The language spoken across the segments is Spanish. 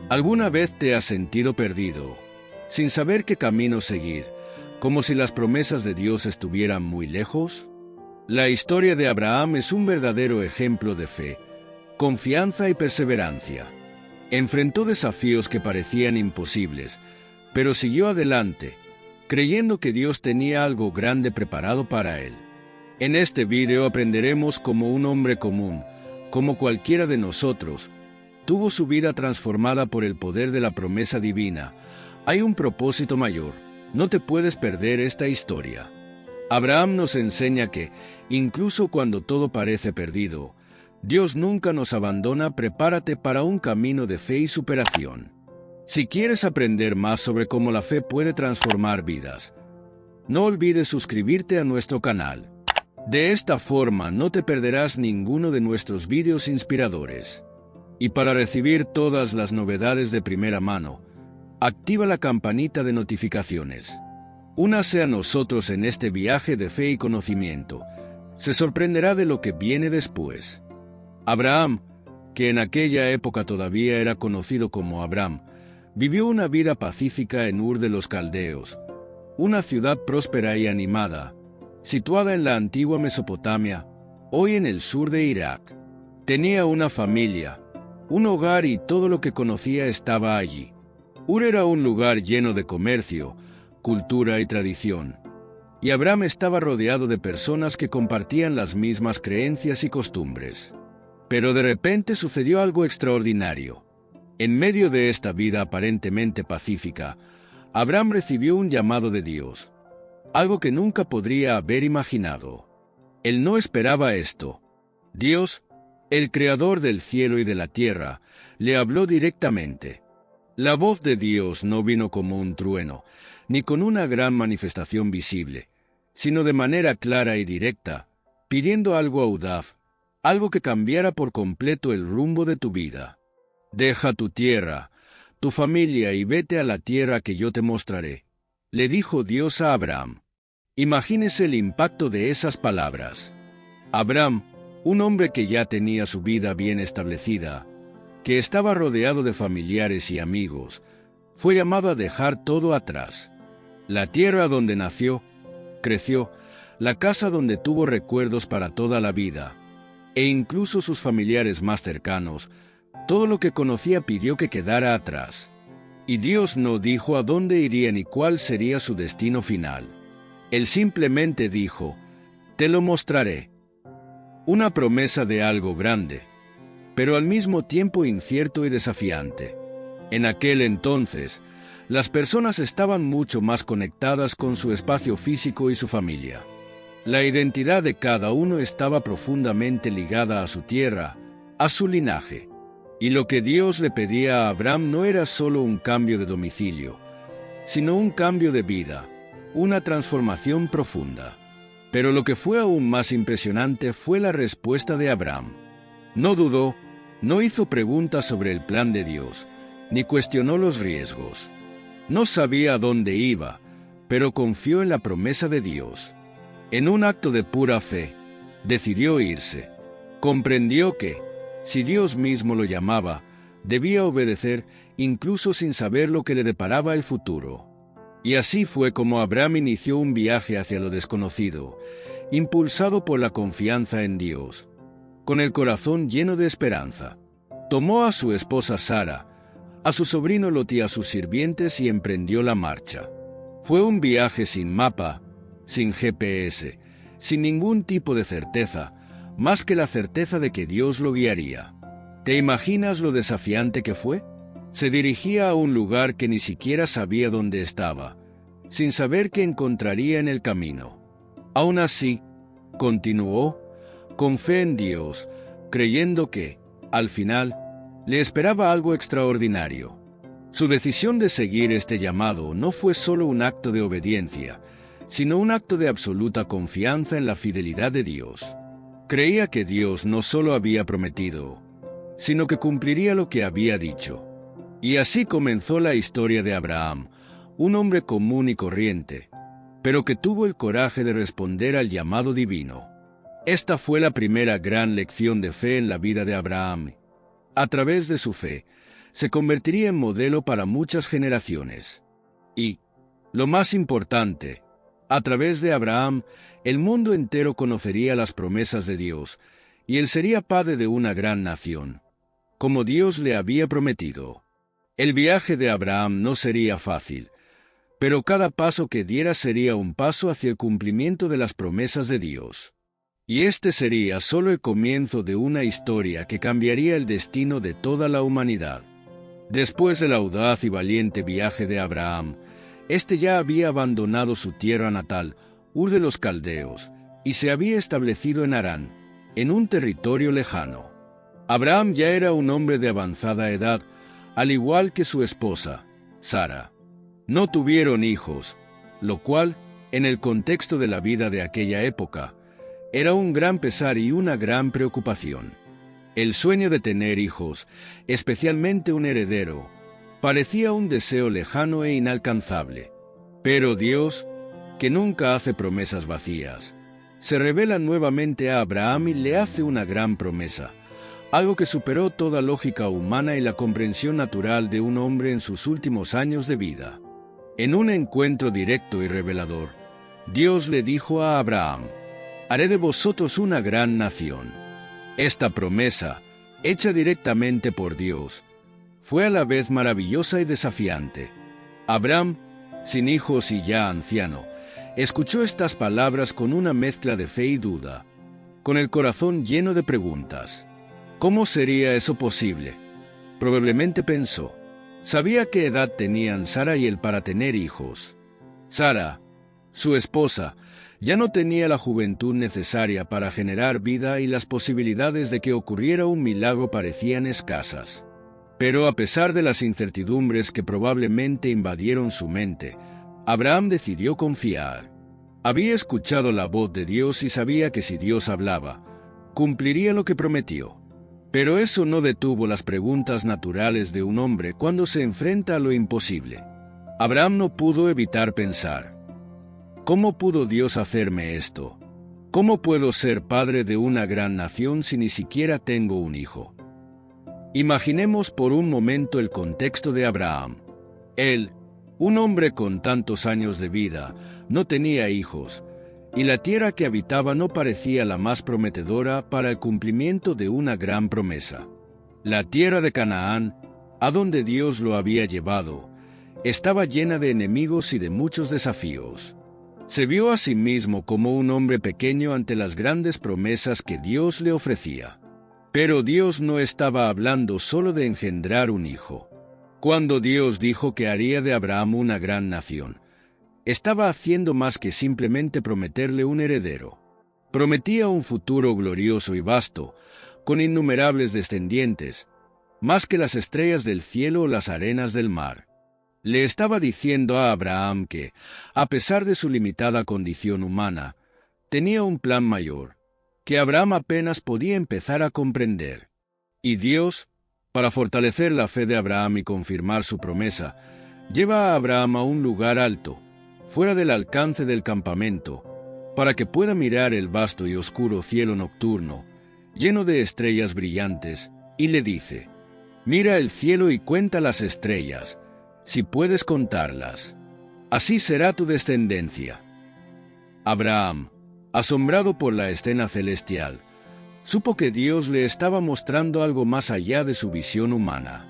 ¿Alguna vez te has sentido perdido, sin saber qué camino seguir, como si las promesas de Dios estuvieran muy lejos? La historia de Abraham es un verdadero ejemplo de fe, confianza y perseverancia. Enfrentó desafíos que parecían imposibles, pero siguió adelante, creyendo que Dios tenía algo grande preparado para él. En este vídeo aprenderemos cómo un hombre común, como cualquiera de nosotros, tuvo su vida transformada por el poder de la promesa divina. Hay un propósito mayor. No te puedes perder esta historia. Abraham nos enseña que, incluso cuando todo parece perdido, Dios nunca nos abandona. Prepárate para un camino de fe y superación. Si quieres aprender más sobre cómo la fe puede transformar vidas, no olvides suscribirte a nuestro canal. De esta forma no te perderás ninguno de nuestros vídeos inspiradores. Y para recibir todas las novedades de primera mano, activa la campanita de notificaciones. Únase a nosotros en este viaje de fe y conocimiento. Se sorprenderá de lo que viene después. Abraham, que en aquella época todavía era conocido como Abram, vivió una vida pacífica en Ur de los Caldeos, una ciudad próspera y animada, situada en la antigua Mesopotamia, hoy en el sur de Irak. Tenía una familia, un hogar y todo lo que conocía estaba allí. Ur era un lugar lleno de comercio, cultura y tradición, y Abram estaba rodeado de personas que compartían las mismas creencias y costumbres. Pero de repente sucedió algo extraordinario. En medio de esta vida aparentemente pacífica, Abram recibió un llamado de Dios, algo que nunca podría haber imaginado. Él no esperaba esto. Dios, el creador del cielo y de la tierra, le habló directamente. La voz de Dios no vino como un trueno, ni con una gran manifestación visible, sino de manera clara y directa, pidiendo algo audaz, algo que cambiara por completo el rumbo de tu vida. Deja tu tierra, tu familia y vete a la tierra que yo te mostraré, le dijo Dios a Abram. Imagínese el impacto de esas palabras. Abram, un hombre que ya tenía su vida bien establecida, que estaba rodeado de familiares y amigos, fue llamado a dejar todo atrás. La tierra donde nació, creció, la casa donde tuvo recuerdos para toda la vida, e incluso sus familiares más cercanos, todo lo que conocía pidió que quedara atrás. Y Dios no dijo a dónde iría ni cuál sería su destino final. Él simplemente dijo, te lo mostraré. Una promesa de algo grande, pero al mismo tiempo incierto y desafiante. En aquel entonces, las personas estaban mucho más conectadas con su espacio físico y su familia. La identidad de cada uno estaba profundamente ligada a su tierra, a su linaje. Y lo que Dios le pedía a Abram no era solo un cambio de domicilio, sino un cambio de vida, una transformación profunda. Pero lo que fue aún más impresionante fue la respuesta de Abram. No dudó, no hizo preguntas sobre el plan de Dios, ni cuestionó los riesgos. No sabía a dónde iba, pero confió en la promesa de Dios. En un acto de pura fe, decidió irse. Comprendió que, si Dios mismo lo llamaba, debía obedecer incluso sin saber lo que le deparaba el futuro. Y así fue como Abram inició un viaje hacia lo desconocido, impulsado por la confianza en Dios. Con el corazón lleno de esperanza, tomó a su esposa Sara, a su sobrino Lot y a sus sirvientes y emprendió la marcha. Fue un viaje sin mapa, sin GPS, sin ningún tipo de certeza, más que la certeza de que Dios lo guiaría. ¿Te imaginas lo desafiante que fue? Se dirigía a un lugar que ni siquiera sabía dónde estaba, sin saber qué encontraría en el camino. Aún así, continuó, con fe en Dios, creyendo que, al final, le esperaba algo extraordinario. Su decisión de seguir este llamado no fue solo un acto de obediencia, sino un acto de absoluta confianza en la fidelidad de Dios. Creía que Dios no solo había prometido, sino que cumpliría lo que había dicho. Y así comenzó la historia de Abraham, un hombre común y corriente, pero que tuvo el coraje de responder al llamado divino. Esta fue la primera gran lección de fe en la vida de Abraham. A través de su fe, se convertiría en modelo para muchas generaciones. Y, lo más importante, a través de Abraham, el mundo entero conocería las promesas de Dios, y él sería padre de una gran nación, como Dios le había prometido. El viaje de Abraham no sería fácil, pero cada paso que diera sería un paso hacia el cumplimiento de las promesas de Dios. Y este sería solo el comienzo de una historia que cambiaría el destino de toda la humanidad. Después del audaz y valiente viaje de Abraham, éste ya había abandonado su tierra natal, Ur de los Caldeos, y se había establecido en Harán, en un territorio lejano. Abraham ya era un hombre de avanzada edad, al igual que su esposa, Sara. No tuvieron hijos, lo cual, en el contexto de la vida de aquella época, era un gran pesar y una gran preocupación. El sueño de tener hijos, especialmente un heredero, parecía un deseo lejano e inalcanzable. Pero Dios, que nunca hace promesas vacías, se revela nuevamente a Abraham y le hace una gran promesa, algo que superó toda lógica humana y la comprensión natural de un hombre en sus últimos años de vida. En un encuentro directo y revelador, Dios le dijo a Abraham: «Haré de vosotros una gran nación». Esta promesa, hecha directamente por Dios, fue a la vez maravillosa y desafiante. Abraham, sin hijos y ya anciano, escuchó estas palabras con una mezcla de fe y duda, con el corazón lleno de preguntas. ¿Cómo sería eso posible? Probablemente pensó. Sabía qué edad tenían Sara y él para tener hijos. Sara, su esposa, ya no tenía la juventud necesaria para generar vida y las posibilidades de que ocurriera un milagro parecían escasas. Pero a pesar de las incertidumbres que probablemente invadieron su mente, Abraham decidió confiar. Había escuchado la voz de Dios y sabía que si Dios hablaba, cumpliría lo que prometió. Pero eso no detuvo las preguntas naturales de un hombre cuando se enfrenta a lo imposible. Abraham no pudo evitar pensar: ¿cómo pudo Dios hacerme esto? ¿Cómo puedo ser padre de una gran nación si ni siquiera tengo un hijo? Imaginemos por un momento el contexto de Abraham. Él, un hombre con tantos años de vida, no tenía hijos, y la tierra que habitaba no parecía la más prometedora para el cumplimiento de una gran promesa. La tierra de Canaán, a donde Dios lo había llevado, estaba llena de enemigos y de muchos desafíos. Se vio a sí mismo como un hombre pequeño ante las grandes promesas que Dios le ofrecía. Pero Dios no estaba hablando solo de engendrar un hijo. Cuando Dios dijo que haría de Abraham una gran nación, estaba haciendo más que simplemente prometerle un heredero. Prometía un futuro glorioso y vasto, con innumerables descendientes, más que las estrellas del cielo o las arenas del mar. Le estaba diciendo a Abraham que, a pesar de su limitada condición humana, tenía un plan mayor, que Abraham apenas podía empezar a comprender. Y Dios, para fortalecer la fe de Abraham y confirmar su promesa, lleva a Abraham a un lugar alto, fuera del alcance del campamento, para que pueda mirar el vasto y oscuro cielo nocturno, lleno de estrellas brillantes, y le dice: «Mira el cielo y cuenta las estrellas, si puedes contarlas. Así será tu descendencia». Abraham, asombrado por la escena celestial, supo que Dios le estaba mostrando algo más allá de su visión humana.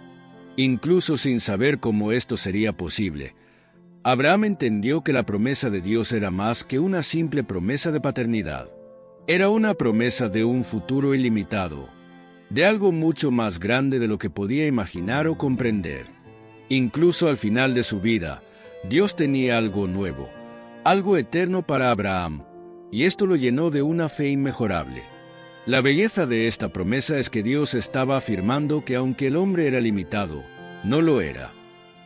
Incluso sin saber cómo esto sería posible, Abraham entendió que la promesa de Dios era más que una simple promesa de paternidad. Era una promesa de un futuro ilimitado, de algo mucho más grande de lo que podía imaginar o comprender. Incluso al final de su vida, Dios tenía algo nuevo, algo eterno para Abraham, y esto lo llenó de una fe inmejorable. La belleza de esta promesa es que Dios estaba afirmando que aunque el hombre era limitado, no lo era,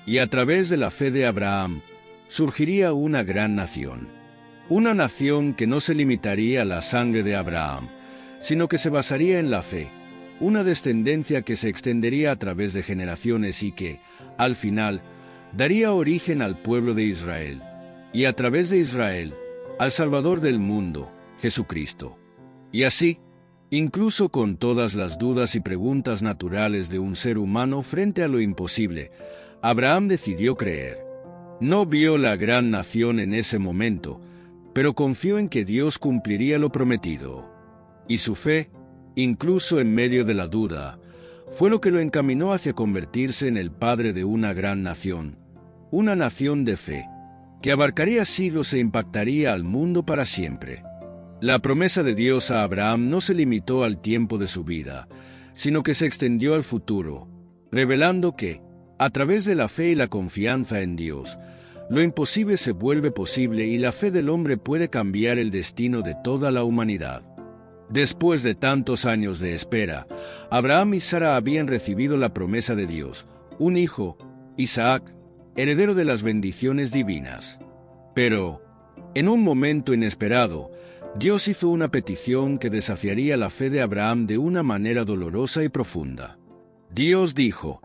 y a través de la fe de Abraham, surgiría una gran nación. Una nación que no se limitaría a la sangre de Abraham, sino que se basaría en la fe, una descendencia que se extendería a través de generaciones y que, al final, daría origen al pueblo de Israel, y a través de Israel, al Salvador del mundo, Jesucristo. Y así, Incluso con todas las dudas y preguntas naturales de un ser humano frente a lo imposible, Abraham decidió creer. No vio la gran nación en ese momento, pero confió en que Dios cumpliría lo prometido. Y su fe, incluso en medio de la duda, fue lo que lo encaminó hacia convertirse en el padre de una gran nación, una nación de fe, que abarcaría siglos e impactaría al mundo para siempre. La promesa de Dios a Abraham no se limitó al tiempo de su vida, sino que se extendió al futuro, revelando que, a través de la fe y la confianza en Dios, lo imposible se vuelve posible y la fe del hombre puede cambiar el destino de toda la humanidad. Después de tantos años de espera, Abraham y Sara habían recibido la promesa de Dios, un hijo, Isaac, heredero de las bendiciones divinas. Pero, en un momento inesperado, Dios hizo una petición que desafiaría la fe de Abraham de una manera dolorosa y profunda. Dios dijo: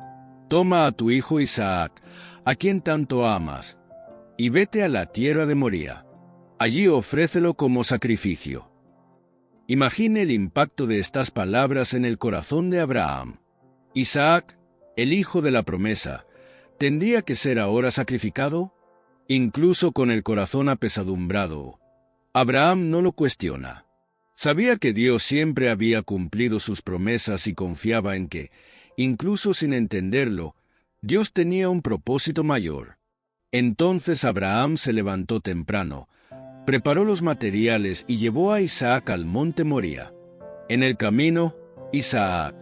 «Toma a tu hijo Isaac, a quien tanto amas, y vete a la tierra de Moría. Allí ofrécelo como sacrificio». Imagine el impacto de estas palabras en el corazón de Abraham. Isaac, el hijo de la promesa, ¿tendría que ser ahora sacrificado? Incluso con el corazón apesadumbrado, Abraham no lo cuestiona. Sabía que Dios siempre había cumplido sus promesas y confiaba en que, incluso sin entenderlo, Dios tenía un propósito mayor. Entonces Abraham se levantó temprano, preparó los materiales y llevó a Isaac al monte Moría. En el camino, Isaac,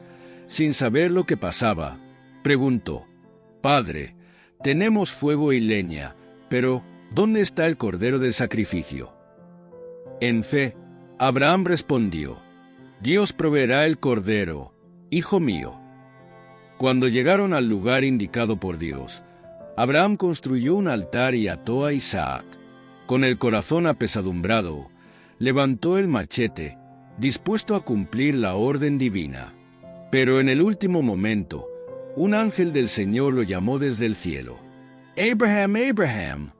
sin saber lo que pasaba, preguntó: «Padre, tenemos fuego y leña, pero ¿dónde está el cordero del sacrificio?». En fe, Abraham respondió: «Dios proveerá el cordero, hijo mío». Cuando llegaron al lugar indicado por Dios, Abraham construyó un altar y ató a Isaac. Con el corazón apesadumbrado, levantó el machete, dispuesto a cumplir la orden divina. Pero en el último momento, un ángel del Señor lo llamó desde el cielo. «Abraham, Abraham,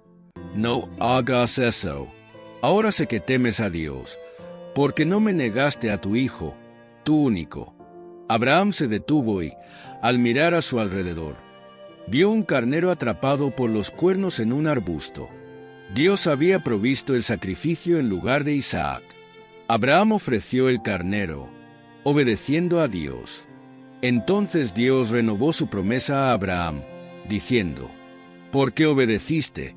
no hagas eso. Ahora sé que temes a Dios, porque no me negaste a tu hijo, tu único». Abraham se detuvo y, al mirar a su alrededor, vio un carnero atrapado por los cuernos en un arbusto. Dios había provisto el sacrificio en lugar de Isaac. Abraham ofreció el carnero, obedeciendo a Dios. Entonces Dios renovó su promesa a Abraham, diciendo: «Porque obedeciste,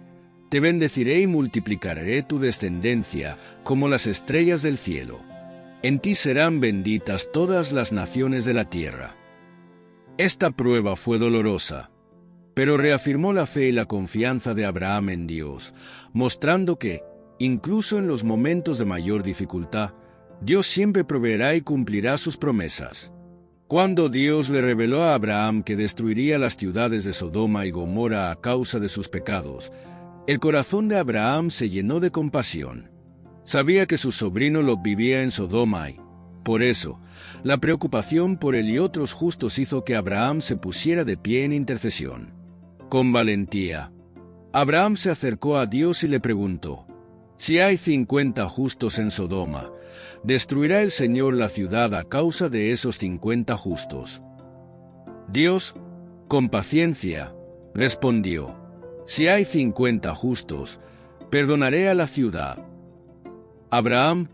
te bendeciré y multiplicaré tu descendencia como las estrellas del cielo. En ti serán benditas todas las naciones de la tierra». Esta prueba fue dolorosa, pero reafirmó la fe y la confianza de Abraham en Dios, mostrando que, incluso en los momentos de mayor dificultad, Dios siempre proveerá y cumplirá sus promesas. Cuando Dios le reveló a Abraham que destruiría las ciudades de Sodoma y Gomorra a causa de sus pecados, el corazón de Abraham se llenó de compasión. Sabía que su sobrino Lot vivía en Sodoma y, por eso, la preocupación por él y otros justos hizo que Abraham se pusiera de pie en intercesión. Con valentía, Abraham se acercó a Dios y le preguntó: «Si hay 50 justos en Sodoma, ¿destruirá el Señor la ciudad a causa de esos 50 justos?». Dios, con paciencia, respondió: «Si hay 50 justos, perdonaré a la ciudad». Abraham,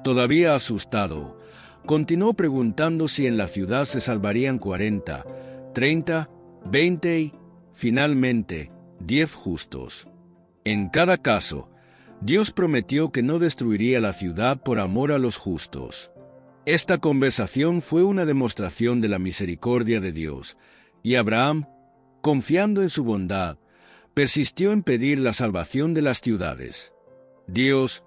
todavía asustado, continuó preguntando si en la ciudad se salvarían 40, 30, 20 y, finalmente, 10 justos. En cada caso, Dios prometió que no destruiría la ciudad por amor a los justos. Esta conversación fue una demostración de la misericordia de Dios, y Abraham, confiando en su bondad, persistió en pedir la salvación de las ciudades. Dios,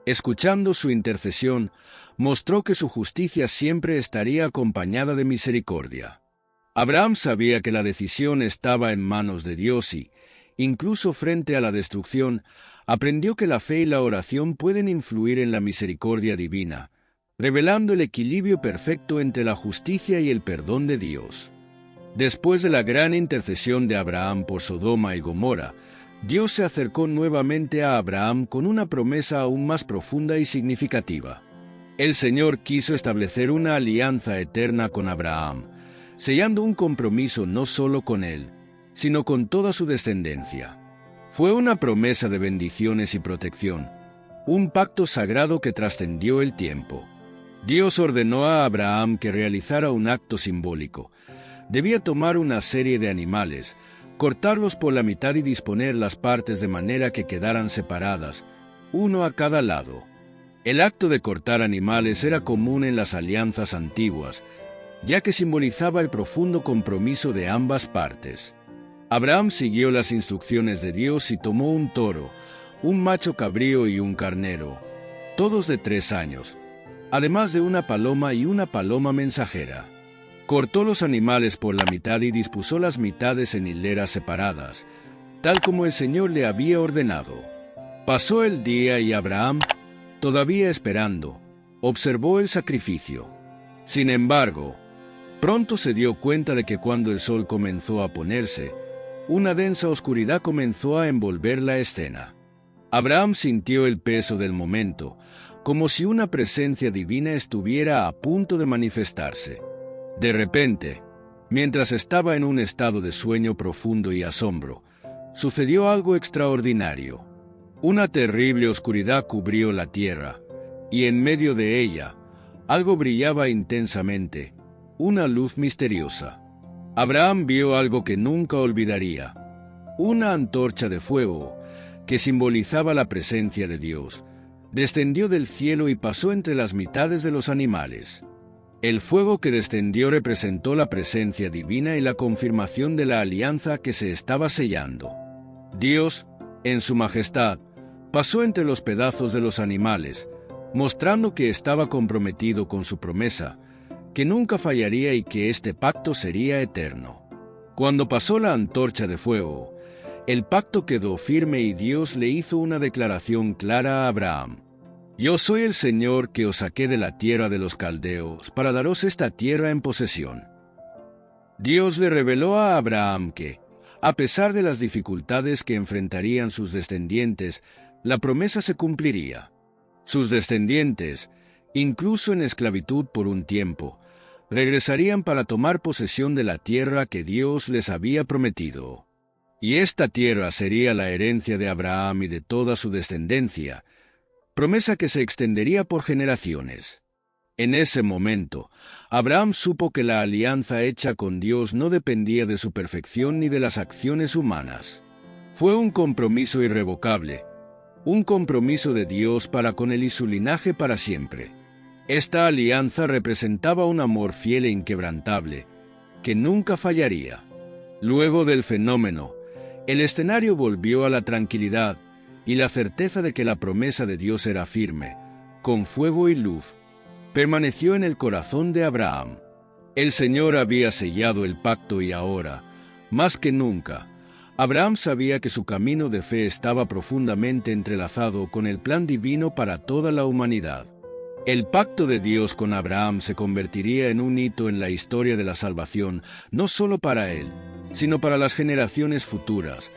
escuchando su intercesión, mostró que su justicia siempre estaría acompañada de misericordia. Abraham sabía que la decisión estaba en manos de Dios y, incluso frente a la destrucción, aprendió que la fe y la oración pueden influir en la misericordia divina, revelando el equilibrio perfecto entre la justicia y el perdón de Dios. Después de la gran intercesión de Abraham por Sodoma y Gomorra, Dios se acercó nuevamente a Abraham con una promesa aún más profunda y significativa. El Señor quiso establecer una alianza eterna con Abraham, sellando un compromiso no solo con él, sino con toda su descendencia. Fue una promesa de bendiciones y protección, un pacto sagrado que trascendió el tiempo. Dios ordenó a Abraham que realizara un acto simbólico. Debía tomar una serie de animales, cortarlos por la mitad y disponer las partes de manera que quedaran separadas, uno a cada lado. El acto de cortar animales era común en las alianzas antiguas, ya que simbolizaba el profundo compromiso de ambas partes. Abraham siguió las instrucciones de Dios y tomó un toro, un macho cabrío y un carnero, todos de 3 años, además de una paloma y una paloma mensajera. Cortó los animales por la mitad y dispuso las mitades en hileras separadas, tal como el Señor le había ordenado. Pasó el día y Abraham, todavía esperando, observó el sacrificio. Sin embargo, pronto se dio cuenta de que cuando el sol comenzó a ponerse, una densa oscuridad comenzó a envolver la escena. Abraham sintió el peso del momento, como si una presencia divina estuviera a punto de manifestarse. De repente, mientras estaba en un estado de sueño profundo y asombro, sucedió algo extraordinario. Una terrible oscuridad cubrió la tierra, y en medio de ella, algo brillaba intensamente, una luz misteriosa. Abraham vio algo que nunca olvidaría, una antorcha de fuego que simbolizaba la presencia de Dios. Descendió del cielo y pasó entre las mitades de los animales. El fuego que descendió representó la presencia divina y la confirmación de la alianza que se estaba sellando. Dios, en su majestad, pasó entre los pedazos de los animales, mostrando que estaba comprometido con su promesa, que nunca fallaría y que este pacto sería eterno. Cuando pasó la antorcha de fuego, el pacto quedó firme y Dios le hizo una declaración clara a Abraham. Yo soy el Señor que os saqué de la tierra de los caldeos para daros esta tierra en posesión. Dios le reveló a Abraham que, a pesar de las dificultades que enfrentarían sus descendientes, la promesa se cumpliría. Sus descendientes, incluso en esclavitud por un tiempo, regresarían para tomar posesión de la tierra que Dios les había prometido. Y esta tierra sería la herencia de Abraham y de toda su descendencia, promesa que se extendería por generaciones. En ese momento, Abraham supo que la alianza hecha con Dios no dependía de su perfección ni de las acciones humanas. Fue un compromiso irrevocable, un compromiso de Dios para con él y su linaje para siempre. Esta alianza representaba un amor fiel e inquebrantable, que nunca fallaría. Luego del fenómeno, el escenario volvió a la tranquilidad y la certeza de que la promesa de Dios era firme, con fuego y luz, permaneció en el corazón de Abraham. El Señor había sellado el pacto y ahora, más que nunca, Abraham sabía que su camino de fe estaba profundamente entrelazado con el plan divino para toda la humanidad. El pacto de Dios con Abraham se convertiría en un hito en la historia de la salvación, no solo para él, sino para las generaciones futuras,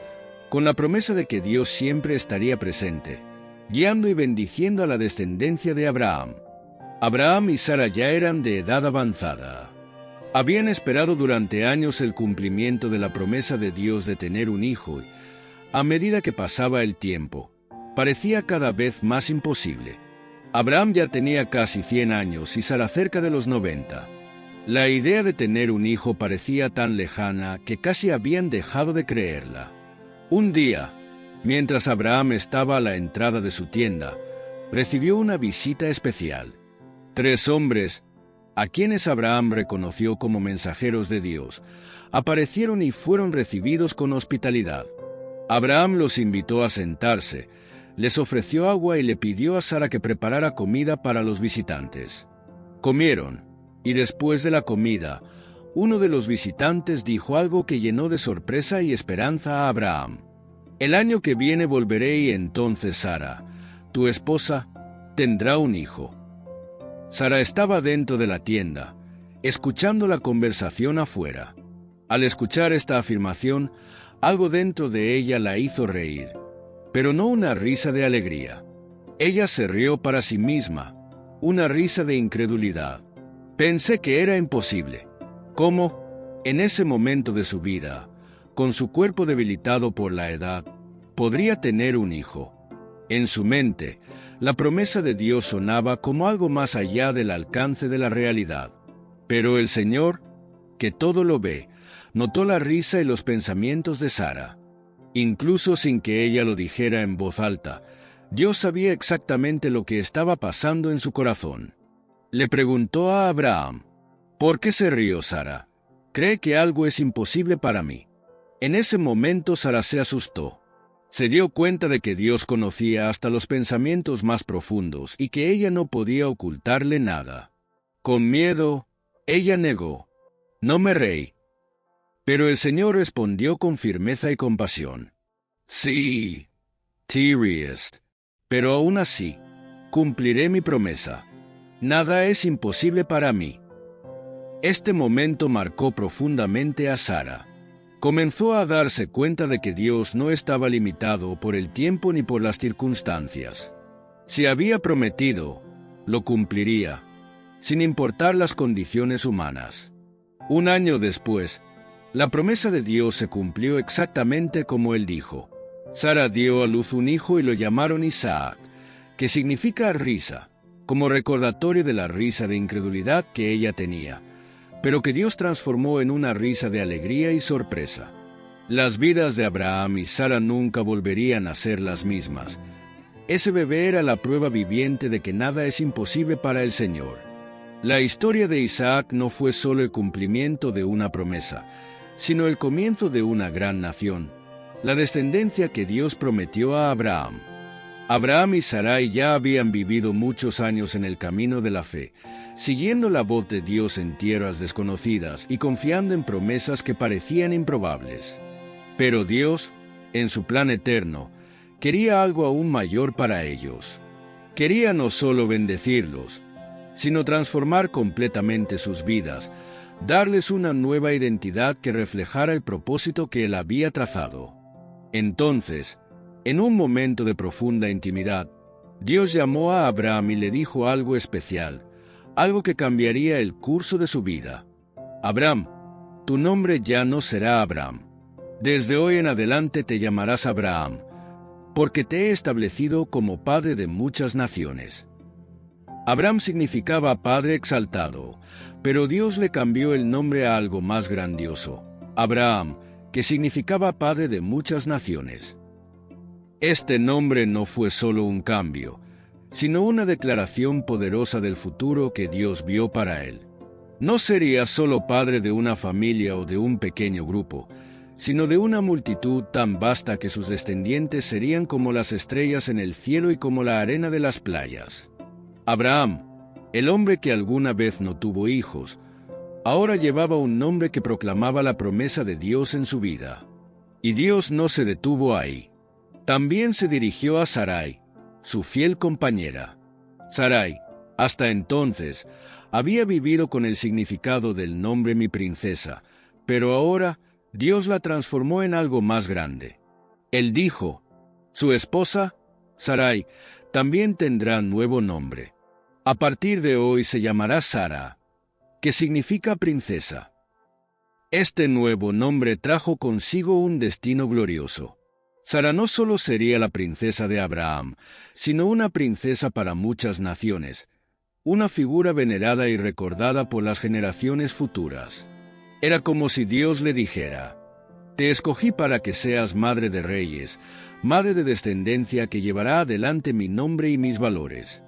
con la promesa de que Dios siempre estaría presente, guiando y bendiciendo a la descendencia de Abraham. Abraham y Sara ya eran de edad avanzada. Habían esperado durante años el cumplimiento de la promesa de Dios de tener un hijo, y, a medida que pasaba el tiempo, parecía cada vez más imposible. Abraham ya tenía casi 100 años y Sara cerca de los 90. La idea de tener un hijo parecía tan lejana que casi habían dejado de creerla. Un día, mientras Abraham estaba a la entrada de su tienda, recibió una visita especial. 3 hombres, a quienes Abraham reconoció como mensajeros de Dios, aparecieron y fueron recibidos con hospitalidad. Abraham los invitó a sentarse, les ofreció agua y le pidió a Sara que preparara comida para los visitantes. Comieron, y después de la comida, uno de los visitantes dijo algo que llenó de sorpresa y esperanza a Abraham. El año que viene volveré y entonces Sara, tu esposa, tendrá un hijo. Sara estaba dentro de la tienda, escuchando la conversación afuera. Al escuchar esta afirmación, algo dentro de ella la hizo reír, pero no una risa de alegría. Ella se rió para sí misma, una risa de incredulidad. Pensé que era imposible. ¿Cómo, en ese momento de su vida, con su cuerpo debilitado por la edad, podría tener un hijo? En su mente, la promesa de Dios sonaba como algo más allá del alcance de la realidad. Pero el Señor, que todo lo ve, notó la risa y los pensamientos de Sara. Incluso sin que ella lo dijera en voz alta, Dios sabía exactamente lo que estaba pasando en su corazón. Le preguntó a Abraham: ¿por qué se rió Sara? ¿Cree que algo es imposible para mí? En ese momento Sara se asustó. Se dio cuenta de que Dios conocía hasta los pensamientos más profundos y que ella no podía ocultarle nada. Con miedo, ella negó: no me reí. Pero el Señor respondió con firmeza y compasión: sí, te ríes, pero aún así, cumpliré mi promesa. Nada es imposible para mí. Este momento marcó profundamente a Sara. Comenzó a darse cuenta de que Dios no estaba limitado por el tiempo ni por las circunstancias. Si había prometido, lo cumpliría, sin importar las condiciones humanas. Un año después, la promesa de Dios se cumplió exactamente como Él dijo. Sara dio a luz un hijo y lo llamaron Isaac, que significa risa, como recordatorio de la risa de incredulidad que ella tenía, pero que Dios transformó en una risa de alegría y sorpresa. Las vidas de Abraham y Sara nunca volverían a ser las mismas. Ese bebé era la prueba viviente de que nada es imposible para el Señor. La historia de Isaac no fue solo el cumplimiento de una promesa, sino el comienzo de una gran nación, la descendencia que Dios prometió a Abraham. Abraham y Sarai ya habían vivido muchos años en el camino de la fe, siguiendo la voz de Dios en tierras desconocidas y confiando en promesas que parecían improbables. Pero Dios, en su plan eterno, quería algo aún mayor para ellos. Quería no solo bendecirlos, sino transformar completamente sus vidas, darles una nueva identidad que reflejara el propósito que Él había trazado. Entonces, en un momento de profunda intimidad, Dios llamó a Abraham y le dijo algo especial, algo que cambiaría el curso de su vida. Abraham, tu nombre ya no será Abraham. Desde hoy en adelante te llamarás Abraham, porque te he establecido como padre de muchas naciones. Abraham significaba padre exaltado, pero Dios le cambió el nombre a algo más grandioso, Abraham, que significaba padre de muchas naciones. Este nombre no fue solo un cambio, sino una declaración poderosa del futuro que Dios vio para él. No sería solo padre de una familia o de un pequeño grupo, sino de una multitud tan vasta que sus descendientes serían como las estrellas en el cielo y como la arena de las playas. Abraham, el hombre que alguna vez no tuvo hijos, ahora llevaba un nombre que proclamaba la promesa de Dios en su vida. Y Dios no se detuvo ahí. También se dirigió a Sarai, su fiel compañera. Sarai, hasta entonces, había vivido con el significado del nombre mi princesa, pero ahora Dios la transformó en algo más grande. Él dijo: su esposa, Sarai, también tendrá nuevo nombre. A partir de hoy se llamará Sara, que significa princesa. Este nuevo nombre trajo consigo un destino glorioso. Sara no solo sería la princesa de Abraham, sino una princesa para muchas naciones, una figura venerada y recordada por las generaciones futuras. Era como si Dios le dijera: te escogí para que seas madre de reyes, madre de descendencia que llevará adelante mi nombre y mis valores.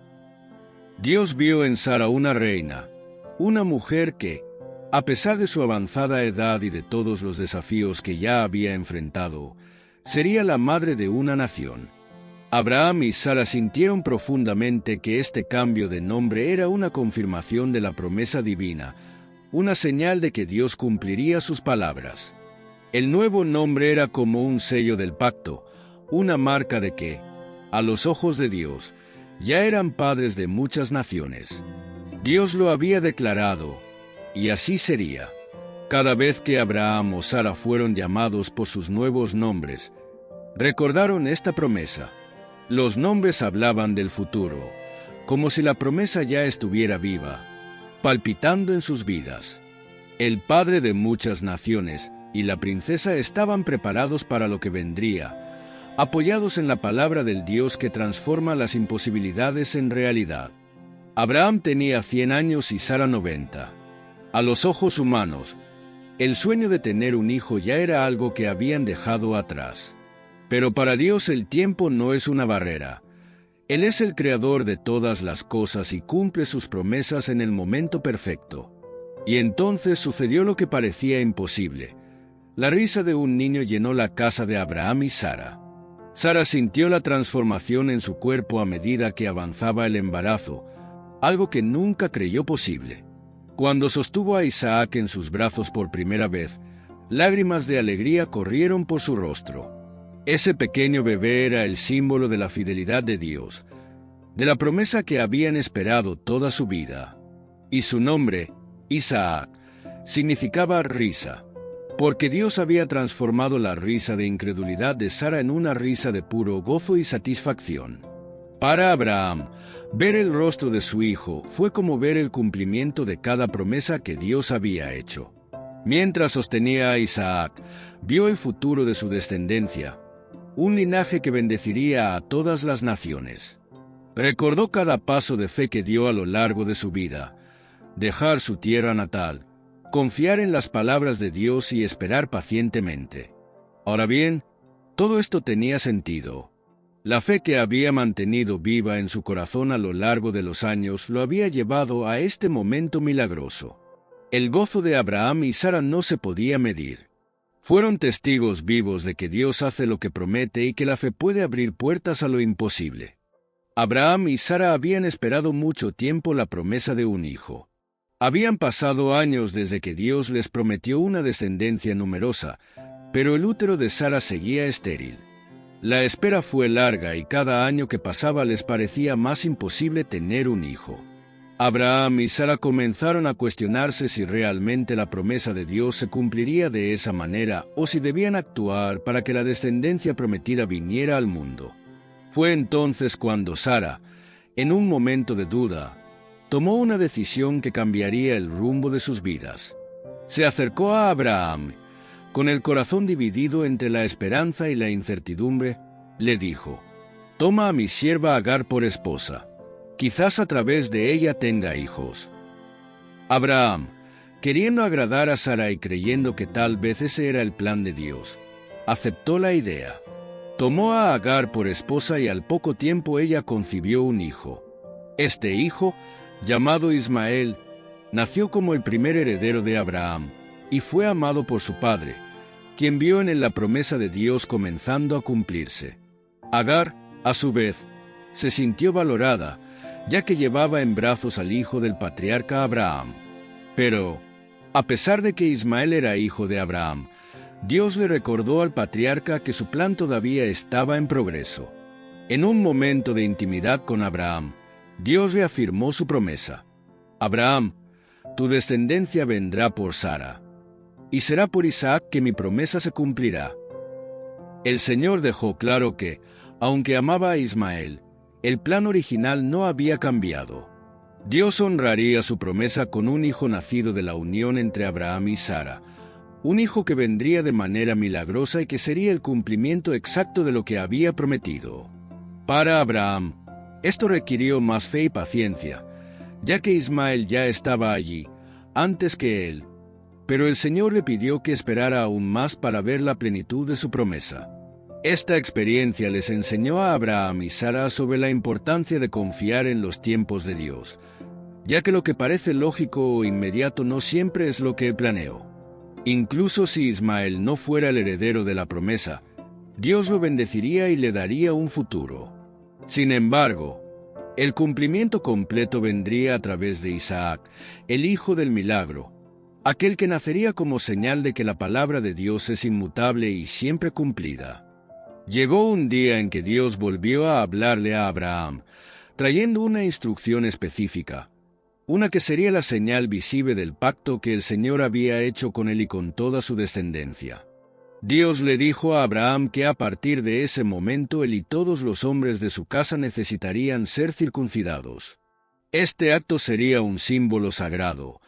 Dios vio en Sara una reina, una mujer que, a pesar de su avanzada edad y de todos los desafíos que ya había enfrentado, sería la madre de una nación. Abraham y Sara sintieron profundamente que este cambio de nombre era una confirmación de la promesa divina, una señal de que Dios cumpliría sus palabras. El nuevo nombre era como un sello del pacto, una marca de que, a los ojos de Dios, ya eran padres de muchas naciones. Dios lo había declarado, y así sería. Cada vez que Abraham o Sara fueron llamados por sus nuevos nombres, recordaron esta promesa. Los nombres hablaban del futuro, como si la promesa ya estuviera viva, palpitando en sus vidas. El padre de muchas naciones y la princesa estaban preparados para lo que vendría, apoyados en la palabra del Dios que transforma las imposibilidades en realidad. Abraham tenía 100 años y Sara 90. A los ojos humanos, el sueño de tener un hijo ya era algo que habían dejado atrás. Pero para Dios el tiempo no es una barrera. Él es el creador de todas las cosas y cumple sus promesas en el momento perfecto. Y entonces sucedió lo que parecía imposible. La risa de un niño llenó la casa de Abraham y Sara. Sara sintió la transformación en su cuerpo a medida que avanzaba el embarazo, algo que nunca creyó posible. Cuando sostuvo a Isaac en sus brazos por primera vez, lágrimas de alegría corrieron por su rostro. Ese pequeño bebé era el símbolo de la fidelidad de Dios, de la promesa que habían esperado toda su vida. Y su nombre, Isaac, significaba risa, porque Dios había transformado la risa de incredulidad de Sara en una risa de puro gozo y satisfacción. Para Abraham, ver el rostro de su hijo fue como ver el cumplimiento de cada promesa que Dios había hecho. Mientras sostenía a Isaac, vio el futuro de su descendencia, un linaje que bendeciría a todas las naciones. Recordó cada paso de fe que dio a lo largo de su vida, dejar su tierra natal, confiar en las palabras de Dios y esperar pacientemente. Ahora bien, todo esto tenía sentido. La fe que había mantenido viva en su corazón a lo largo de los años lo había llevado a este momento milagroso. El gozo de Abraham y Sara no se podía medir. Fueron testigos vivos de que Dios hace lo que promete y que la fe puede abrir puertas a lo imposible. Abraham y Sara habían esperado mucho tiempo la promesa de un hijo. Habían pasado años desde que Dios les prometió una descendencia numerosa, pero el útero de Sara seguía estéril. La espera fue larga y cada año que pasaba les parecía más imposible tener un hijo. Abraham y Sara comenzaron a cuestionarse si realmente la promesa de Dios se cumpliría de esa manera o si debían actuar para que la descendencia prometida viniera al mundo. Fue entonces cuando Sara, en un momento de duda, tomó una decisión que cambiaría el rumbo de sus vidas. Se acercó a Abraham, con el corazón dividido entre la esperanza y la incertidumbre, le dijo: «Toma a mi sierva Agar por esposa. Quizás a través de ella tenga hijos». Abraham, queriendo agradar a Sara y creyendo que tal vez ese era el plan de Dios, aceptó la idea. Tomó a Agar por esposa y al poco tiempo ella concibió un hijo. Este hijo, llamado Ismael, nació como el primer heredero de Abraham y fue amado por su padre, quien vio en él la promesa de Dios comenzando a cumplirse. Agar, a su vez, se sintió valorada, ya que llevaba en brazos al hijo del patriarca Abraham. Pero, a pesar de que Ismael era hijo de Abraham, Dios le recordó al patriarca que su plan todavía estaba en progreso. En un momento de intimidad con Abraham, Dios reafirmó su promesa: «Abraham, tu descendencia vendrá por Sara, y será por Isaac que mi promesa se cumplirá». El Señor dejó claro que, aunque amaba a Ismael, el plan original no había cambiado. Dios honraría su promesa con un hijo nacido de la unión entre Abraham y Sara, un hijo que vendría de manera milagrosa y que sería el cumplimiento exacto de lo que había prometido. Para Abraham, esto requirió más fe y paciencia, ya que Ismael ya estaba allí, antes que él, pero el Señor le pidió que esperara aún más para ver la plenitud de su promesa. Esta experiencia les enseñó a Abraham y Sara sobre la importancia de confiar en los tiempos de Dios, ya que lo que parece lógico o inmediato no siempre es lo que él planeó. Incluso si Ismael no fuera el heredero de la promesa, Dios lo bendeciría y le daría un futuro. Sin embargo, el cumplimiento completo vendría a través de Isaac, el hijo del milagro, aquel que nacería como señal de que la palabra de Dios es inmutable y siempre cumplida. Llegó un día en que Dios volvió a hablarle a Abraham, trayendo una instrucción específica, una que sería la señal visible del pacto que el Señor había hecho con él y con toda su descendencia. Dios le dijo a Abraham que a partir de ese momento él y todos los hombres de su casa necesitarían ser circuncidados. Este acto sería un símbolo sagrado,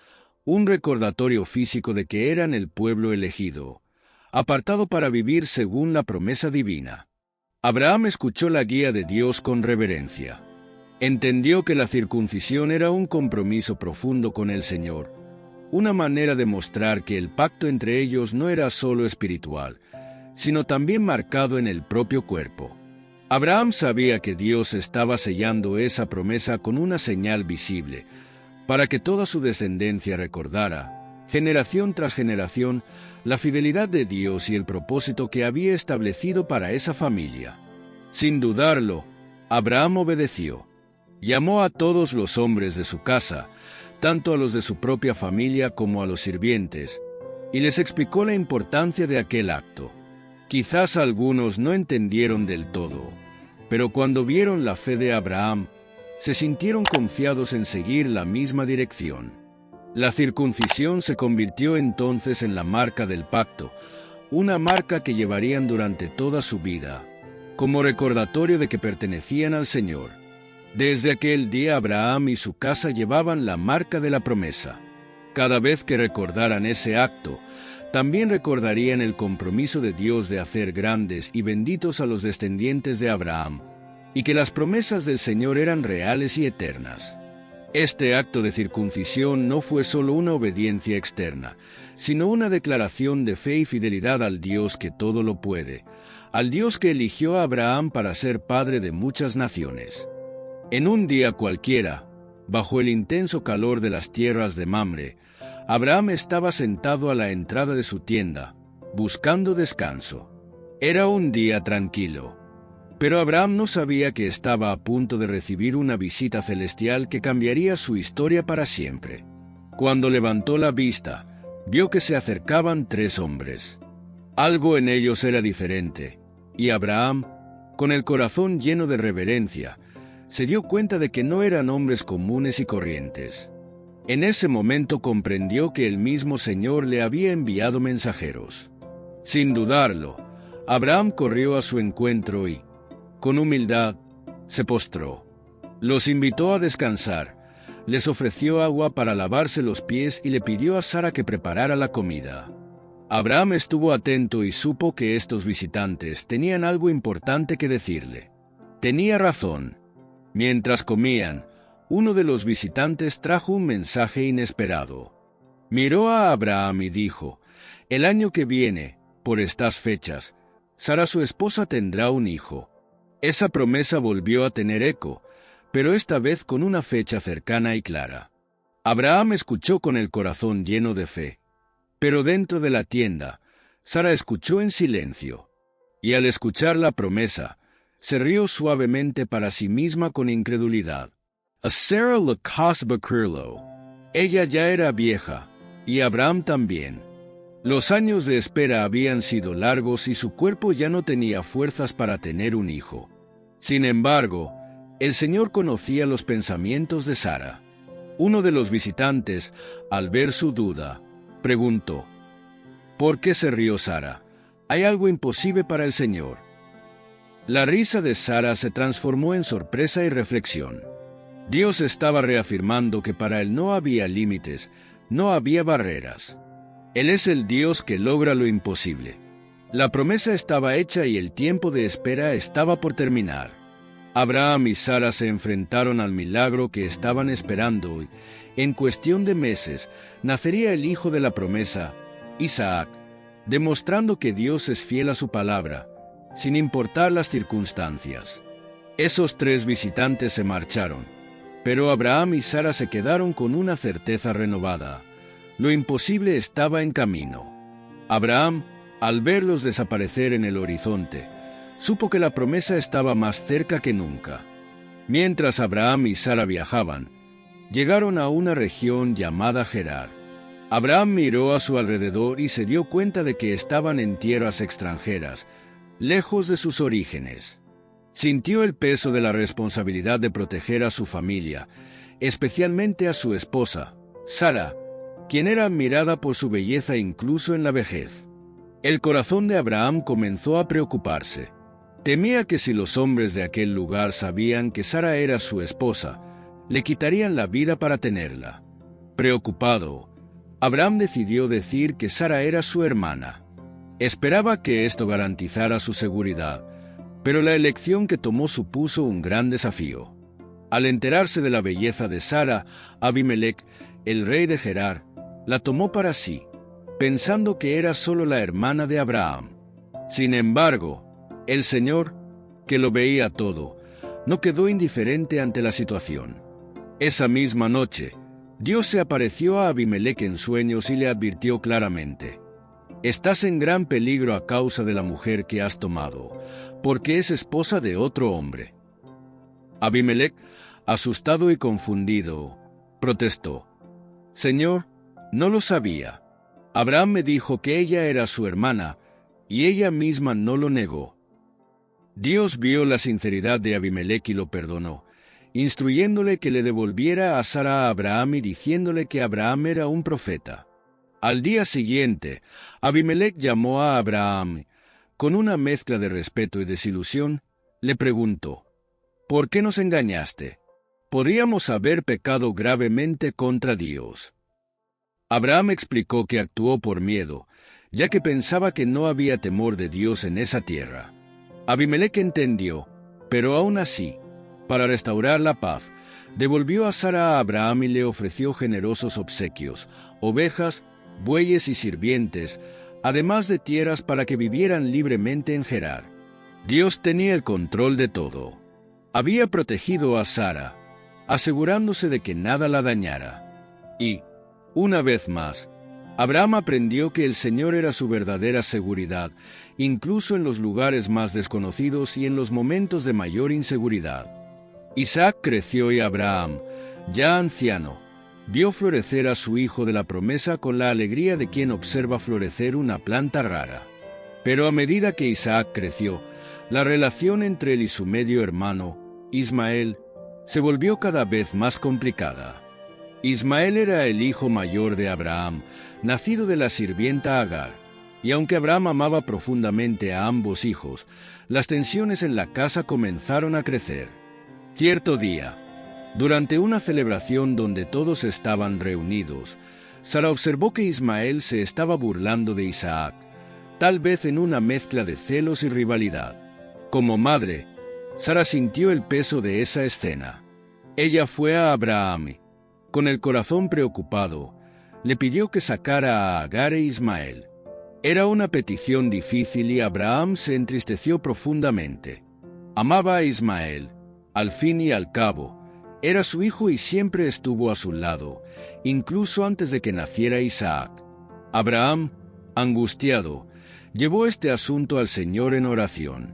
un recordatorio físico de que eran el pueblo elegido, apartado para vivir según la promesa divina. Abraham escuchó la guía de Dios con reverencia. Entendió que la circuncisión era un compromiso profundo con el Señor, una manera de mostrar que el pacto entre ellos no era solo espiritual, sino también marcado en el propio cuerpo. Abraham sabía que Dios estaba sellando esa promesa con una señal visible, para que toda su descendencia recordara, generación tras generación, la fidelidad de Dios y el propósito que había establecido para esa familia. Sin dudarlo, Abraham obedeció. Llamó a todos los hombres de su casa, tanto a los de su propia familia como a los sirvientes, y les explicó la importancia de aquel acto. Quizás algunos no entendieron del todo, pero cuando vieron la fe de Abraham, se sintieron confiados en seguir la misma dirección. La circuncisión se convirtió entonces en la marca del pacto, una marca que llevarían durante toda su vida, como recordatorio de que pertenecían al Señor. Desde aquel día Abraham y su casa llevaban la marca de la promesa. Cada vez que recordaran ese acto, también recordarían el compromiso de Dios de hacer grandes y benditos a los descendientes de Abraham, y que las promesas del Señor eran reales y eternas. Este acto de circuncisión no fue solo una obediencia externa, sino una declaración de fe y fidelidad al Dios que todo lo puede, al Dios que eligió a Abraham para ser padre de muchas naciones. En un día cualquiera, bajo el intenso calor de las tierras de Mamre, Abraham estaba sentado a la entrada de su tienda, buscando descanso. Era un día tranquilo, pero Abraham no sabía que estaba a punto de recibir una visita celestial que cambiaría su historia para siempre. Cuando levantó la vista, vio que se acercaban 3 hombres. Algo en ellos era diferente, y Abraham, con el corazón lleno de reverencia, se dio cuenta de que no eran hombres comunes y corrientes. En ese momento comprendió que el mismo Señor le había enviado mensajeros. Sin dudarlo, Abraham corrió a su encuentro y, con humildad, se postró. Los invitó a descansar, les ofreció agua para lavarse los pies y le pidió a Sara que preparara la comida. Abraham estuvo atento y supo que estos visitantes tenían algo importante que decirle. Tenía razón. Mientras comían, uno de los visitantes trajo un mensaje inesperado. Miró a Abraham y dijo: «El año que viene, por estas fechas, Sara su esposa tendrá un hijo». Esa promesa volvió a tener eco, pero esta vez con una fecha cercana y clara. Abraham escuchó con el corazón lleno de fe, pero dentro de la tienda, Sara escuchó en silencio, y al escuchar la promesa, se rió suavemente para sí misma con incredulidad. A Sarah Lacasbacurlo. Ella ya era vieja, y Abraham también. Los años de espera habían sido largos y su cuerpo ya no tenía fuerzas para tener un hijo. Sin embargo, el Señor conocía los pensamientos de Sara. Uno de los visitantes, al ver su duda, preguntó: «¿Por qué se rió Sara? ¿Hay algo imposible para el Señor?». La risa de Sara se transformó en sorpresa y reflexión. Dios estaba reafirmando que para Él no había límites, no había barreras. Él es el Dios que logra lo imposible. La promesa estaba hecha y el tiempo de espera estaba por terminar. Abraham y Sara se enfrentaron al milagro que estaban esperando y, en cuestión de meses, nacería el hijo de la promesa, Isaac, demostrando que Dios es fiel a su palabra, sin importar las circunstancias. Esos 3 visitantes se marcharon, pero Abraham y Sara se quedaron con una certeza renovada. Lo imposible estaba en camino. Abraham, al verlos desaparecer en el horizonte, supo que la promesa estaba más cerca que nunca. Mientras Abraham y Sara viajaban, llegaron a una región llamada Gerar. Abraham miró a su alrededor y se dio cuenta de que estaban en tierras extranjeras, lejos de sus orígenes. Sintió el peso de la responsabilidad de proteger a su familia, especialmente a su esposa, Sara, quien era admirada por su belleza incluso en la vejez. El corazón de Abraham comenzó a preocuparse. Temía que si los hombres de aquel lugar sabían que Sara era su esposa, le quitarían la vida para tenerla. Preocupado, Abraham decidió decir que Sara era su hermana. Esperaba que esto garantizara su seguridad, pero la elección que tomó supuso un gran desafío. Al enterarse de la belleza de Sara, Abimelec, el rey de Gerar, la tomó para sí, pensando que era solo la hermana de Abraham. Sin embargo, el Señor, que lo veía todo, no quedó indiferente ante la situación. Esa misma noche, Dios se apareció a Abimelec en sueños y le advirtió claramente: «Estás en gran peligro a causa de la mujer que has tomado, porque es esposa de otro hombre». Abimelec, asustado y confundido, protestó: «Señor, no lo sabía. Abraham me dijo que ella era su hermana, y ella misma no lo negó». Dios vio la sinceridad de Abimelec y lo perdonó, instruyéndole que le devolviera a Sara a Abraham y diciéndole que Abraham era un profeta. Al día siguiente, Abimelec llamó a Abraham. Con una mezcla de respeto y desilusión, le preguntó: «¿Por qué nos engañaste? Podríamos haber pecado gravemente contra Dios». Abraham explicó que actuó por miedo, ya que pensaba que no había temor de Dios en esa tierra. Abimelec entendió, pero aún así, para restaurar la paz, devolvió a Sara a Abraham y le ofreció generosos obsequios, ovejas, bueyes y sirvientes, además de tierras para que vivieran libremente en Gerar. Dios tenía el control de todo. Había protegido a Sara, asegurándose de que nada la dañara. Y, una vez más, Abraham aprendió que el Señor era su verdadera seguridad, incluso en los lugares más desconocidos y en los momentos de mayor inseguridad. Isaac creció y Abraham, ya anciano, vio florecer a su hijo de la promesa con la alegría de quien observa florecer una planta rara. Pero a medida que Isaac creció, la relación entre él y su medio hermano, Ismael, se volvió cada vez más complicada. Ismael era el hijo mayor de Abraham, nacido de la sirvienta Agar, y aunque Abraham amaba profundamente a ambos hijos, las tensiones en la casa comenzaron a crecer. Cierto día, durante una celebración donde todos estaban reunidos, Sara observó que Ismael se estaba burlando de Isaac, tal vez en una mezcla de celos y rivalidad. Como madre, Sara sintió el peso de esa escena. Ella fue a Abraham. Con el corazón preocupado, le pidió que sacara a Agar e Ismael. Era una petición difícil y Abraham se entristeció profundamente. Amaba a Ismael. Al fin y al cabo, era su hijo y siempre estuvo a su lado, incluso antes de que naciera Isaac. Abraham, angustiado, llevó este asunto al Señor en oración.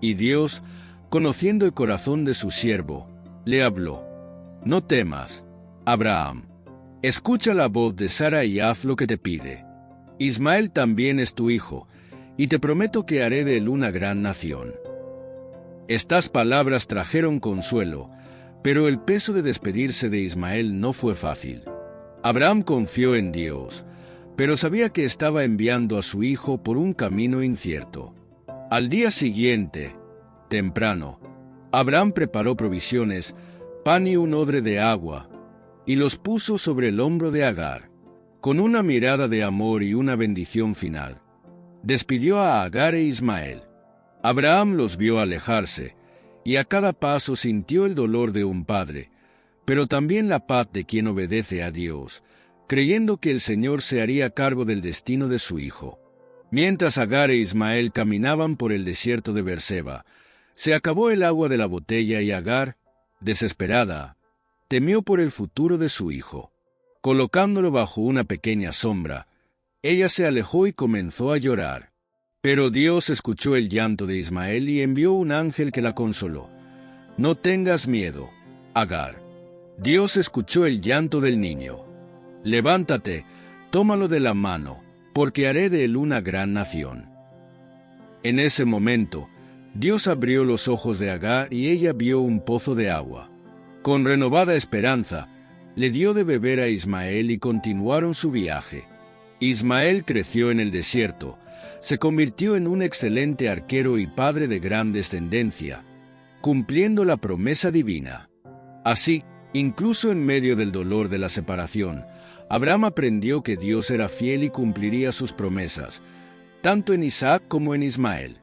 Y Dios, conociendo el corazón de su siervo, le habló: «No temas, Abraham, escucha la voz de Sara y haz lo que te pide. Ismael también es tu hijo, y te prometo que haré de él una gran nación». Estas palabras trajeron consuelo, pero el peso de despedirse de Ismael no fue fácil. Abraham confió en Dios, pero sabía que estaba enviando a su hijo por un camino incierto. Al día siguiente, temprano, Abraham preparó provisiones, pan y un odre de agua, y los puso sobre el hombro de Agar. Con una mirada de amor y una bendición final, despidió a Agar e Ismael. Abraham los vio alejarse, y a cada paso sintió el dolor de un padre, pero también la paz de quien obedece a Dios, creyendo que el Señor se haría cargo del destino de su hijo. Mientras Agar e Ismael caminaban por el desierto de Beerseba, se acabó el agua de la botella y Agar, desesperada, temió por el futuro de su hijo. Colocándolo bajo una pequeña sombra, ella se alejó y comenzó a llorar. Pero Dios escuchó el llanto de Ismael y envió un ángel que la consoló. «No tengas miedo, Agar. Dios escuchó el llanto del niño. Levántate, tómalo de la mano, porque haré de él una gran nación». En ese momento, Dios abrió los ojos de Agar y ella vio un pozo de agua. Con renovada esperanza, le dio de beber a Ismael y continuaron su viaje. Ismael creció en el desierto, se convirtió en un excelente arquero y padre de gran descendencia, cumpliendo la promesa divina. Así, incluso en medio del dolor de la separación, Abraham aprendió que Dios era fiel y cumpliría sus promesas, tanto en Isaac como en Ismael.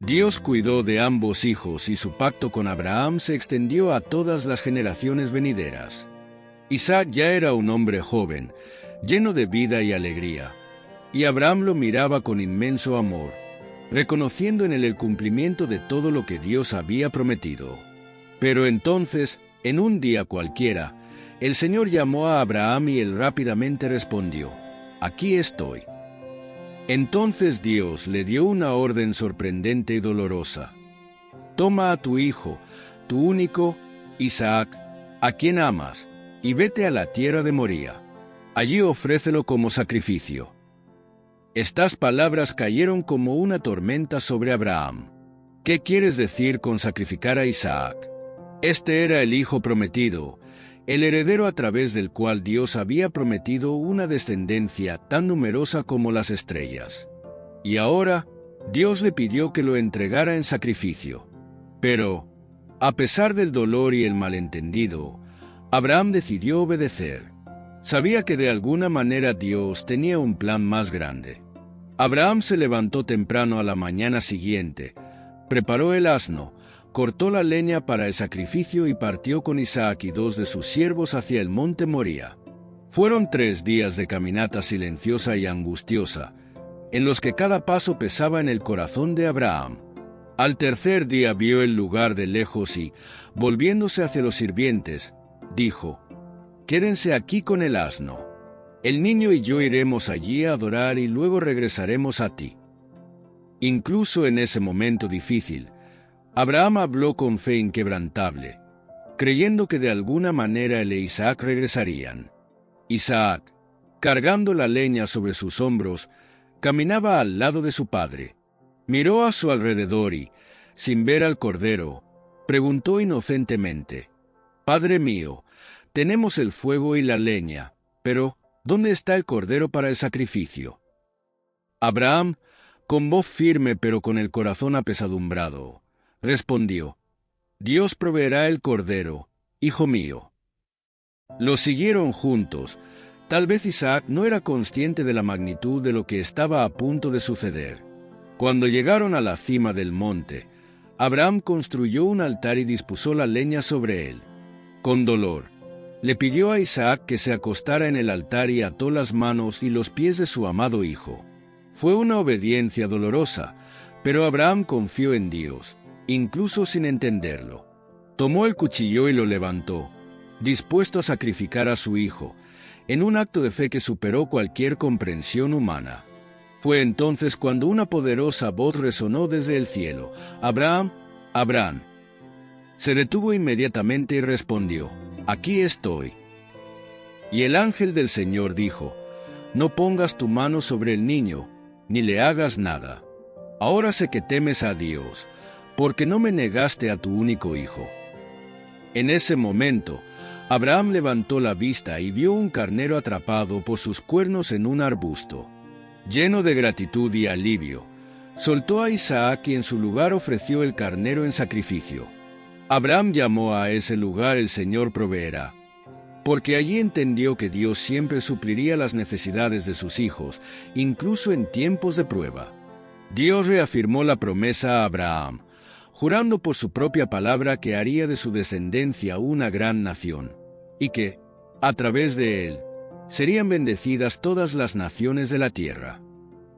Dios cuidó de ambos hijos y su pacto con Abraham se extendió a todas las generaciones venideras. Isaac ya era un hombre joven, lleno de vida y alegría, y Abraham lo miraba con inmenso amor, reconociendo en él el cumplimiento de todo lo que Dios había prometido. Pero entonces, en un día cualquiera, el Señor llamó a Abraham y él rápidamente respondió: «Aquí estoy». Entonces Dios le dio una orden sorprendente y dolorosa: «Toma a tu hijo, tu único, Isaac, a quien amas, y vete a la tierra de Moría. Allí ofrécelo como sacrificio». Estas palabras cayeron como una tormenta sobre Abraham. ¿Qué quieres decir con sacrificar a Isaac? Este era el hijo prometido, el heredero a través del cual Dios había prometido una descendencia tan numerosa como las estrellas. Y ahora, Dios le pidió que lo entregara en sacrificio. Pero, a pesar del dolor y el malentendido, Abraham decidió obedecer. Sabía que de alguna manera Dios tenía un plan más grande. Abraham se levantó temprano a la mañana siguiente, preparó el asno, cortó la leña para el sacrificio y partió con Isaac y 2 de sus siervos hacia el monte Moría. Fueron 3 días de caminata silenciosa y angustiosa, en los que cada paso pesaba en el corazón de Abraham. Al tercer día vio el lugar de lejos y, volviéndose hacia los sirvientes, dijo: «Quédense aquí con el asno. El niño y yo iremos allí a adorar y luego regresaremos a ti». Incluso en ese momento difícil, Abraham habló con fe inquebrantable, creyendo que de alguna manera él e Isaac regresarían. Isaac, cargando la leña sobre sus hombros, caminaba al lado de su padre. Miró a su alrededor y, sin ver al cordero, preguntó inocentemente: «Padre mío, tenemos el fuego y la leña, pero ¿dónde está el cordero para el sacrificio?». Abraham, con voz firme pero con el corazón apesadumbrado, respondió: «Dios proveerá el cordero, hijo mío». Los siguieron juntos. Tal vez Isaac no era consciente de la magnitud de lo que estaba a punto de suceder. Cuando llegaron a la cima del monte, Abraham construyó un altar y dispuso la leña sobre él. Con dolor, le pidió a Isaac que se acostara en el altar y ató las manos y los pies de su amado hijo. Fue una obediencia dolorosa, pero Abraham confió en Dios, incluso sin entenderlo. Tomó el cuchillo y lo levantó, dispuesto a sacrificar a su hijo, en un acto de fe que superó cualquier comprensión humana. Fue entonces cuando una poderosa voz resonó desde el cielo: «Abraham, Abraham». Se detuvo inmediatamente y respondió: «Aquí estoy». Y el ángel del Señor dijo: «No pongas tu mano sobre el niño, ni le hagas nada. Ahora sé que temes a Dios, porque no me negaste a tu único hijo». En ese momento, Abraham levantó la vista y vio un carnero atrapado por sus cuernos en un arbusto. Lleno de gratitud y alivio, soltó a Isaac y en su lugar ofreció el carnero en sacrificio. Abraham llamó a ese lugar «El Señor proveerá», porque allí entendió que Dios siempre supliría las necesidades de sus hijos, incluso en tiempos de prueba. Dios reafirmó la promesa a Abraham, jurando por su propia palabra que haría de su descendencia una gran nación, y que, a través de él, serían bendecidas todas las naciones de la tierra.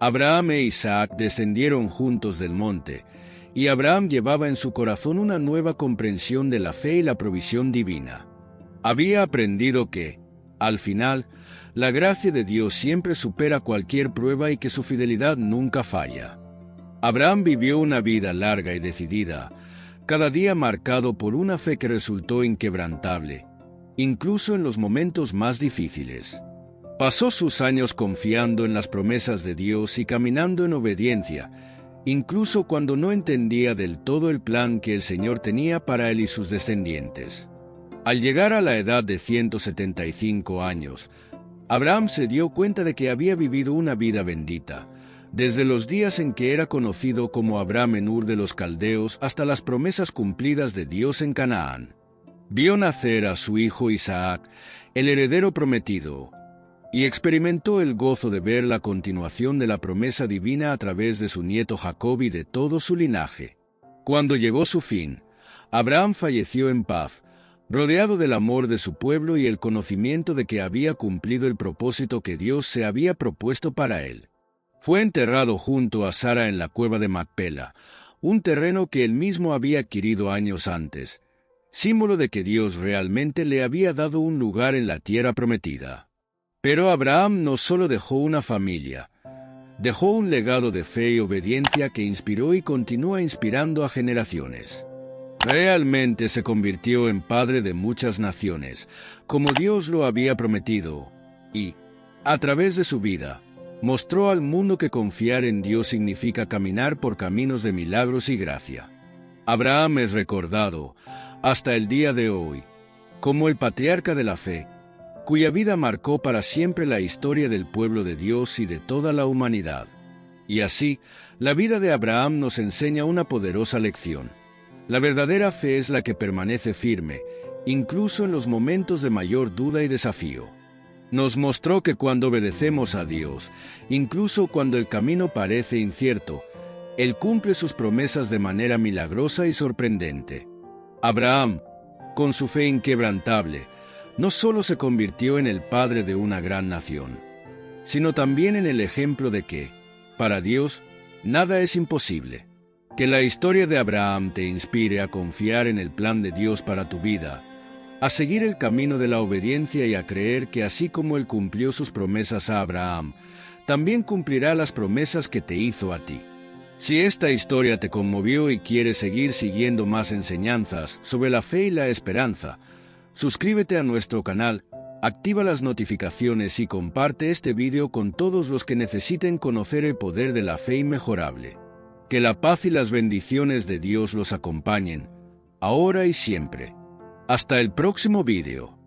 Abraham e Isaac descendieron juntos del monte, y Abraham llevaba en su corazón una nueva comprensión de la fe y la provisión divina. Había aprendido que, al final, la gracia de Dios siempre supera cualquier prueba y que su fidelidad nunca falla. Abraham vivió una vida larga y decidida, cada día marcado por una fe que resultó inquebrantable, incluso en los momentos más difíciles. Pasó sus años confiando en las promesas de Dios y caminando en obediencia, incluso cuando no entendía del todo el plan que el Señor tenía para él y sus descendientes. Al llegar a la edad de 175 años, Abraham se dio cuenta de que había vivido una vida bendita, desde los días en que era conocido como Abraham en Ur de los Caldeos hasta las promesas cumplidas de Dios en Canaán. Vio nacer a su hijo Isaac, el heredero prometido, y experimentó el gozo de ver la continuación de la promesa divina a través de su nieto Jacob y de todo su linaje. Cuando llegó su fin, Abraham falleció en paz, rodeado del amor de su pueblo y el conocimiento de que había cumplido el propósito que Dios se había propuesto para él. Fue enterrado junto a Sara en la cueva de Macpela, un terreno que él mismo había adquirido años antes, símbolo de que Dios realmente le había dado un lugar en la tierra prometida. Pero Abraham no solo dejó una familia, dejó un legado de fe y obediencia que inspiró y continúa inspirando a generaciones. Realmente se convirtió en padre de muchas naciones, como Dios lo había prometido, y, a través de su vida, mostró al mundo que confiar en Dios significa caminar por caminos de milagros y gracia. Abraham es recordado, hasta el día de hoy, como el patriarca de la fe, cuya vida marcó para siempre la historia del pueblo de Dios y de toda la humanidad. Y así, la vida de Abraham nos enseña una poderosa lección. La verdadera fe es la que permanece firme, incluso en los momentos de mayor duda y desafío. Nos mostró que cuando obedecemos a Dios, incluso cuando el camino parece incierto, Él cumple sus promesas de manera milagrosa y sorprendente. Abraham, con su fe inquebrantable, no solo se convirtió en el padre de una gran nación, sino también en el ejemplo de que, para Dios, nada es imposible. Que la historia de Abraham te inspire a confiar en el plan de Dios para tu vida, a seguir el camino de la obediencia y a creer que así como Él cumplió sus promesas a Abraham, también cumplirá las promesas que te hizo a ti. Si esta historia te conmovió y quieres seguir siguiendo más enseñanzas sobre la fe y la esperanza, suscríbete a nuestro canal, activa las notificaciones y comparte este vídeo con todos los que necesiten conocer el poder de la fe inmejorable. Que la paz y las bendiciones de Dios los acompañen, ahora y siempre. Hasta el próximo vídeo.